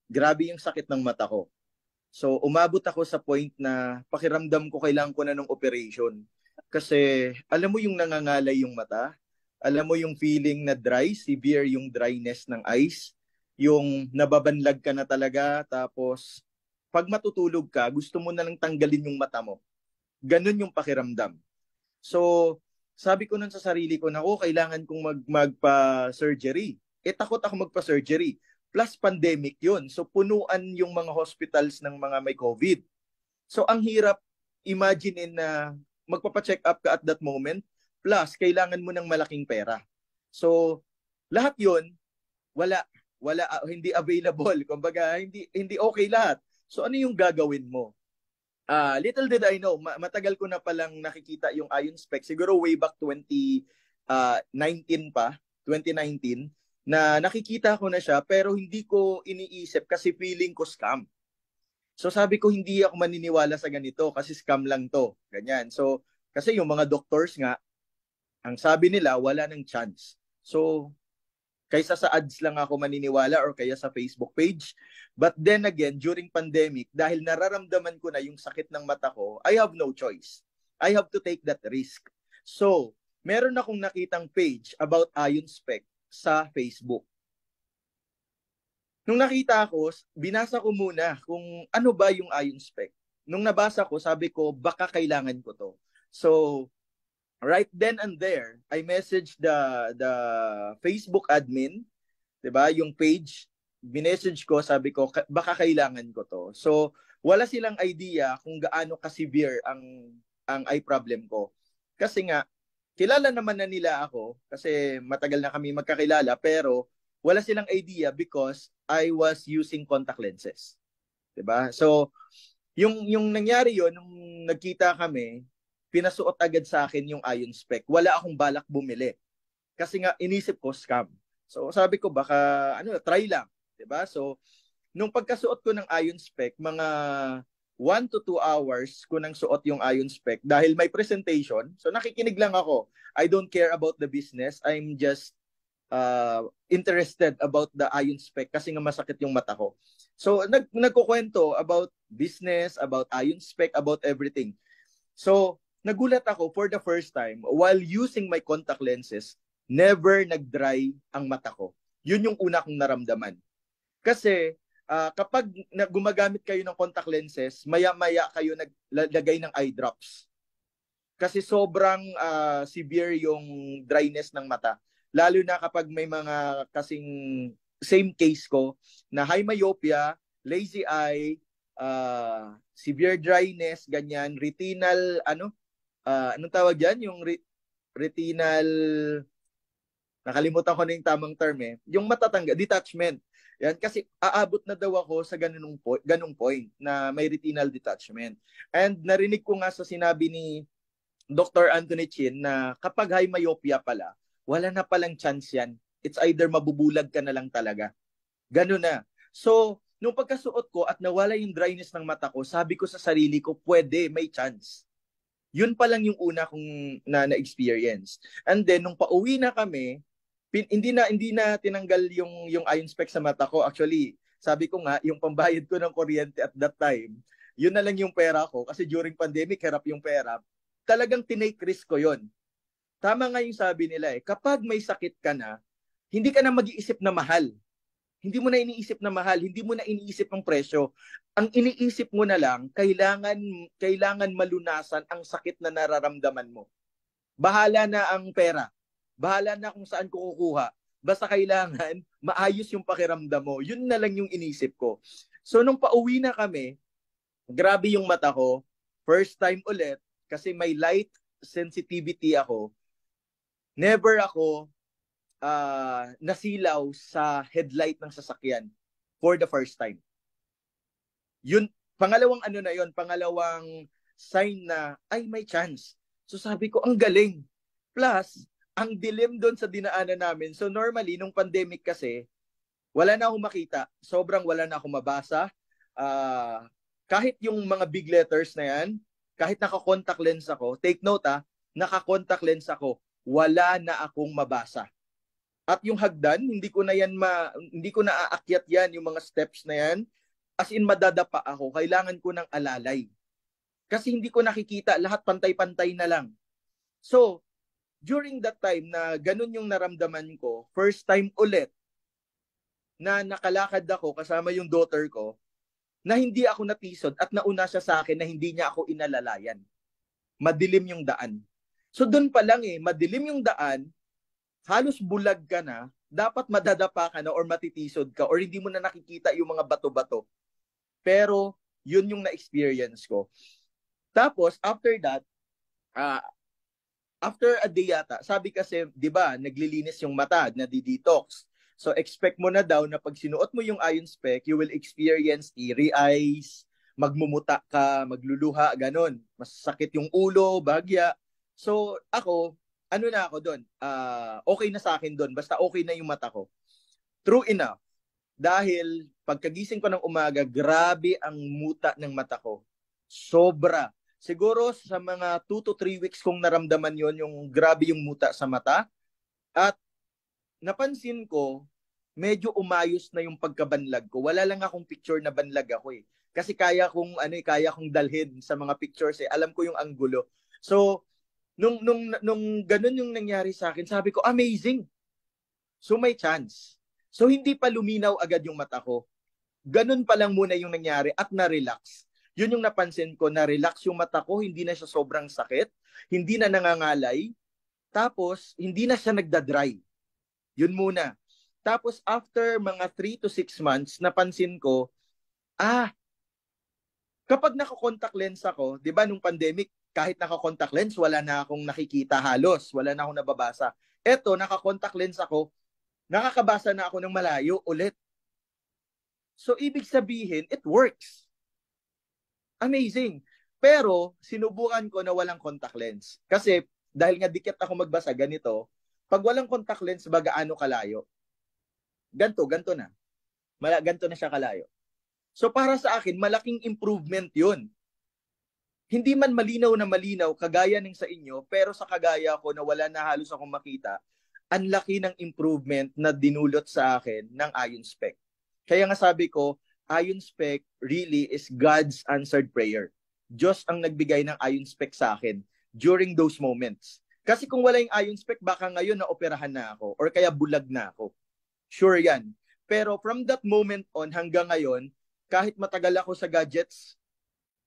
grabe yung sakit ng mata ko. So umabot ako sa point na pakiramdam ko kailangan ko na ng operation. Kasi alam mo yung nangangalay yung mata, alam mo yung feeling na dry, severe yung dryness ng eyes, yung nababanlag ka na talaga, tapos pag matutulog ka, gusto mo na lang tanggalin yung mata mo. Ganun yung pakiramdam. So, sabi ko nun sa sarili ko, naku, kailangan kong magpa-surgery. Takot ako magpa-surgery. Plus, pandemic yun. So, punuan yung mga hospitals ng mga may COVID. So, ang hirap imagine na magpapa-check up ka at that moment. Plus, kailangan mo ng malaking pera. So, lahat yun, wala. Wala, hindi available. Kumbaga, hindi okay lahat. So, ano yung gagawin mo? Little did I know, matagal ko na palang nakikita yung ion spec. Siguro way back 2019 pa, 2019, na nakikita ko na siya pero hindi ko iniisip kasi feeling ko scam. So sabi ko hindi ako maniniwala sa ganito kasi scam lang to. Ganyan. So kasi yung mga doctors nga, ang sabi nila wala nang chance. So kaysa sa ads lang ako maniniwala or kaya sa Facebook page. But then again, during pandemic, dahil nararamdaman ko na yung sakit ng mata ko, I have no choice. I have to take that risk. So, meron akong nakitang page about ion spec sa Facebook. Nung nakita ko, binasa ko muna kung ano ba yung ion spec. Nung nabasa ko, sabi ko, baka kailangan ko to. So, right then and there, I messaged the Facebook admin, 'di ba? Yung page, minessage ko, sabi ko baka kailangan ko 'to. So, wala silang idea kung gaano ka-severe ang eye problem ko. Kasi nga kilala naman na nila ako kasi matagal na kami magkakilala pero wala silang idea because I was using contact lenses. 'Di ba? So, yung nangyari yon nung nagkita kami, pinasuot agad sa akin yung ion spec. Wala akong balak bumili. Kasi nga inisip ko scam. So sabi ko baka try lang, 'di ba? So nung pagkasuot ko ng ion spec, mga 1 to 2 hours ko nang suot yung ion spec dahil may presentation. So nakikinig lang ako. I don't care about the business. I'm just interested about the ion spec kasi nga masakit yung mata ko. So nagkukwento about business, about ion spec, about everything. So nagulat ako for the first time while using my contact lenses, never nag-dry ang mata ko. Yun yung una kong naramdaman. Kasi kapag gumagamit kayo ng contact lenses, maya-maya kayo naglagay ng eye drops. Kasi sobrang severe yung dryness ng mata. Lalo na kapag may mga kasing same case ko na high myopia, lazy eye, severe dryness, ganyan, retinal, anong tawag yan? Yung retinal, nakalimutan ko na yung tamang term yung matatangga, detachment. Yan, kasi aabot na daw ako sa ganung point na may retinal detachment. And narinig ko nga sa sinabi ni Dr. Anthony Chin na kapag high myopia pala, wala na palang chance yan. It's either mabubulag ka na lang talaga. Ganun na. So, nung pagkasuot ko at nawala yung dryness ng mata ko, sabi ko sa sarili ko, pwede, may chance. Yun pa lang yung una kong na-experience. And then, nung pauwi na kami, hindi na tinanggal yung ion spec sa mata ko. Actually, sabi ko nga, yung pambayad ko ng kuryente at that time, yun na lang yung pera ko. Kasi during pandemic, harap yung pera. Talagang tinake risk ko yun. Tama nga yung sabi nila kapag may sakit ka na, hindi ka na mag-iisip na mahal. Hindi mo na iniisip na mahal, hindi mo na iniisip ang presyo. Ang iniisip mo na lang, kailangan malunasan ang sakit na nararamdaman mo. Bahala na ang pera. Bahala na kung saan ko kukuha. Basta kailangan maayos yung pakiramdam mo. Yun na lang yung inisip ko. So nung pauwi na kami, grabe yung mata ko. First time ulit, kasi may light sensitivity ako. Never ako nasilaw sa headlight ng sasakyan for the first time. Yun, pangalawang pangalawang sign na, ay, may chance. So sabi ko, ang galing. Plus, ang dilim doon sa dinaanan namin. So normally, nung pandemic kasi, wala na akong makita. Sobrang wala na akong mabasa. Kahit yung mga big letters na yan, kahit naka-contact lens ako, take note naka-contact lens ako, wala na akong mabasa. At yung hagdan, hindi ko na aakyat yan, yung mga steps na yan. As in, madadapa ako. Kailangan ko ng alalay. Kasi hindi ko nakikita, lahat pantay-pantay na lang. So, during that time na ganun yung naramdaman ko, first time ulit na nakalakad ako kasama yung daughter ko, na hindi ako natisod at nauna siya sa akin na hindi niya ako inalalayan. Madilim yung daan. So doon pa lang madilim yung daan, halos bulag ka na, dapat madadapa ka na or matitisod ka or hindi mo na nakikita yung mga bato-bato. Pero yun yung na-experience ko. Tapos after that, after a day yata, sabi kasi, di ba, naglilinis yung mata, nadi-detox. So expect mo na daw na pag sinuot mo yung iron spec, you will experience teary eyes, magmumuta ka, magluluha, ganun. Masakit yung ulo, bagya. So ako, ano na ako doon? Okay na sa akin doon. Basta okay na yung mata ko. True enough. Dahil pagkagising ko ng umaga, grabe ang muta ng mata ko. Sobra. Siguro sa mga 2 to 3 weeks kong naramdaman yon, yung grabe yung muta sa mata. At napansin ko, medyo umayos na yung pagkabanlag ko. Wala lang akong picture na banlag ako eh. Kasi kaya kong dalhin sa mga pictures eh. Alam ko yung anggulo. So, nung ganun yung nangyari sa akin, sabi ko, amazing. So, may chance. So, hindi pa luminaw agad yung mata ko. Ganun pa lang muna yung nangyari at na-relax. Yun yung napansin ko, na-relax yung mata ko, hindi na siya sobrang sakit, hindi na nangangalay, tapos hindi na siya nagda-dry. Yun muna. Tapos after mga 3 to 6 months, napansin ko, kapag naka-contact lens ako, di ba nung pandemic, kahit naka-contact lens, wala na akong nakikita halos, wala na akong nababasa. Eto, naka-contact lens ako, nakakabasa na ako ng malayo ulit. So, ibig sabihin, it works. Amazing. Pero, sinubukan ko na walang contact lens. Kasi, dahil nga dikit ako magbasa, ganito, pag walang contact lens, gaano kalayo? Ganto na. Ganto na siya kalayo. So para sa akin, malaking improvement yun. Hindi man malinaw na malinaw, kagaya ng sa inyo, pero sa kagaya ko na wala na halos akong makita, ang laki ng improvement na dinulot sa akin ng Ion Spec. Kaya nga sabi ko, Ion Spec really is God's answered prayer. Diyos ang nagbigay ng Ion Spec sa akin during those moments. Kasi kung wala yung Ion Spec, baka ngayon naoperahan na ako or kaya bulag na ako. Sure yan. Pero from that moment on hanggang ngayon, kahit matagal ako sa gadgets,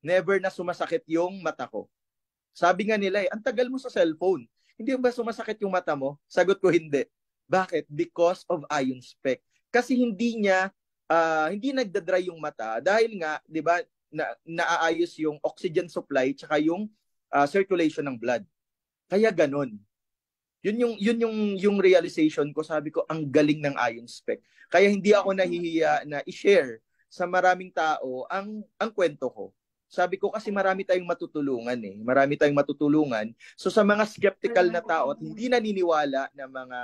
never na sumasakit yung mata ko. Sabi nga nila ang tagal mo sa cellphone. Hindi ba sumasakit yung mata mo? Sagot ko, hindi. Bakit? Because of Ion Spec. Kasi hindi nagda-dry yung mata dahil nga, 'di ba, naaayos yung oxygen supply tsaka yung circulation ng blood. Kaya ganun. Yun yung realization ko. Sabi ko, ang galing ng Ion Spec. Kaya hindi ako nahihiya na i-share sa maraming tao ang kwento ko. Sabi ko kasi marami tayong matutulungan eh. Marami tayong matutulungan. So sa mga skeptical na tao at hindi naniniwala na mga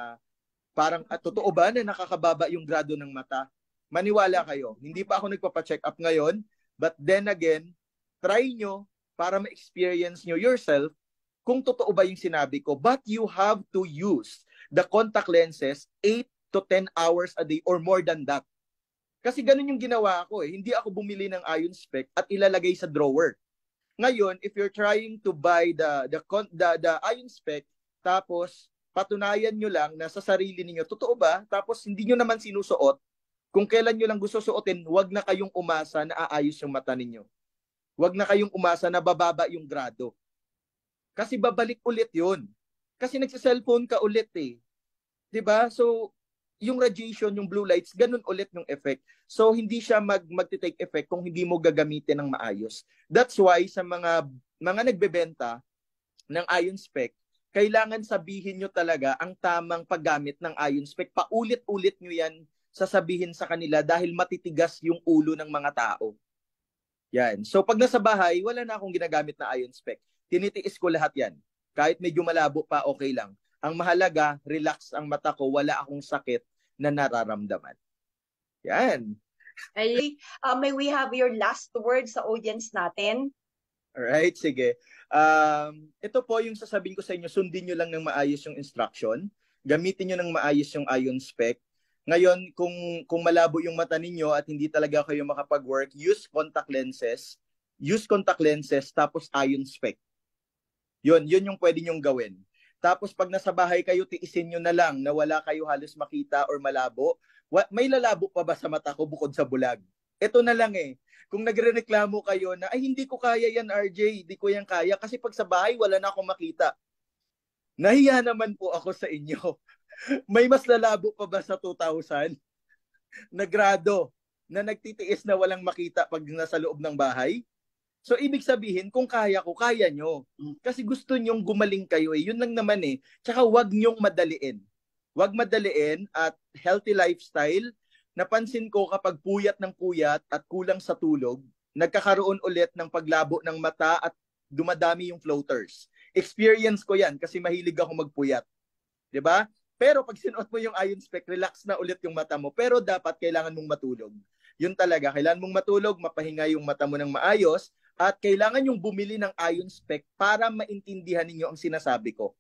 parang totoo ba na nakakababa yung grado ng mata? Maniwala kayo. Hindi pa ako nagpapa-check up ngayon, but then again, try nyo para ma-experience nyo yourself kung totoo ba yung sinabi ko. But you have to use the contact lenses 8 to 10 hours a day or more than that. Kasi ganun yung ginawa ko eh. Hindi ako bumili ng Ion Spec at ilalagay sa drawer. Ngayon, if you're trying to buy the Ion Spec, tapos patunayan nyo lang na sa sarili niyo, totoo ba? Tapos hindi nyo naman sinusuot, kung kailan nyo lang gusto suotin, wag na kayong umasa na aayos yung mata ninyo. Wag na kayong umasa na bababa yung grado. Kasi babalik ulit yun. Kasi nagsa-cellphone ka ulit eh. 'Di ba? So, yung radiation, yung blue lights, ganun ulit yung effect. So, hindi siya magti-take effect kung hindi mo gagamitin ng maayos. That's why sa mga nagbebenta ng Ion Spec, kailangan sabihin nyo talaga ang tamang paggamit ng Ion Spec. Paulit-ulit nyo yan sasabihin sa kanila dahil matitigas yung ulo ng mga tao. Yan. So, pag nasa bahay, wala na akong ginagamit na Ion Spec. Tinitiis ko lahat yan. Kahit medyo malabo pa, okay lang. Ang mahalaga, relax ang mata ko, wala akong sakit na nararamdaman. Yan. May we have your last words sa audience natin? Alright, sige. Ito po yung sasabihin ko sa inyo, sundin nyo lang ng maayos yung instruction. gamitin nyo ng maayos yung iron spec. Ngayon, kung malabo yung mata ninyo at hindi talaga kayo makapag-work, use contact lenses. Use contact lenses tapos iron spec. Yun yung pwede nyong gawin. Tapos pag nasa bahay kayo, tiisin nyo na lang na wala kayo halos makita or malabo. May lalabo pa ba sa mata ko bukod sa bulag? Ito na lang eh. Kung nagrereklamo kayo na, ay hindi ko kaya yan RJ, hindi ko yan kaya kasi pag sa bahay wala na akong makita. Nahiya naman po ako sa inyo. May mas lalabo pa ba sa 2,000 na grado na nagtitiis na walang makita pag nasa loob ng bahay? So, ibig sabihin, kung kaya ko, kaya nyo. Kasi gusto nyong gumaling kayo eh. Yun lang naman eh. Tsaka wag nyong madaliin. Wag madaliin at healthy lifestyle. Napansin ko kapag puyat ng puyat at kulang sa tulog, nagkakaroon ulit ng paglabo ng mata at dumadami yung floaters. Experience ko yan kasi mahilig ako magpuyat. 'Di ba? Pero pag sinuot mo yung iron spec, relax na ulit yung mata mo. Pero dapat kailangan mong matulog. Yun talaga, kailangan mong matulog, mapahinga yung mata mo ng maayos, at kailangan yung bumili ng iron spec para maintindihan ninyo ang sinasabi ko.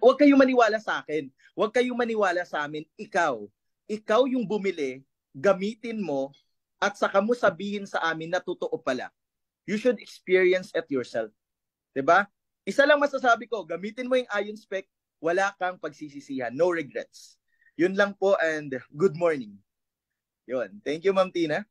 Huwag kayong maniwala sa akin. Huwag kayong maniwala sa amin. Ikaw yung bumili, gamitin mo, at saka mo sabihin sa amin na totoo pala. You should experience it yourself. 'Di ba? Isa lang masasabi ko, gamitin mo yung iron spec, wala kang pagsisisihan. No regrets. Yun lang po and good morning. Yun. Thank you, Ma'am Tina.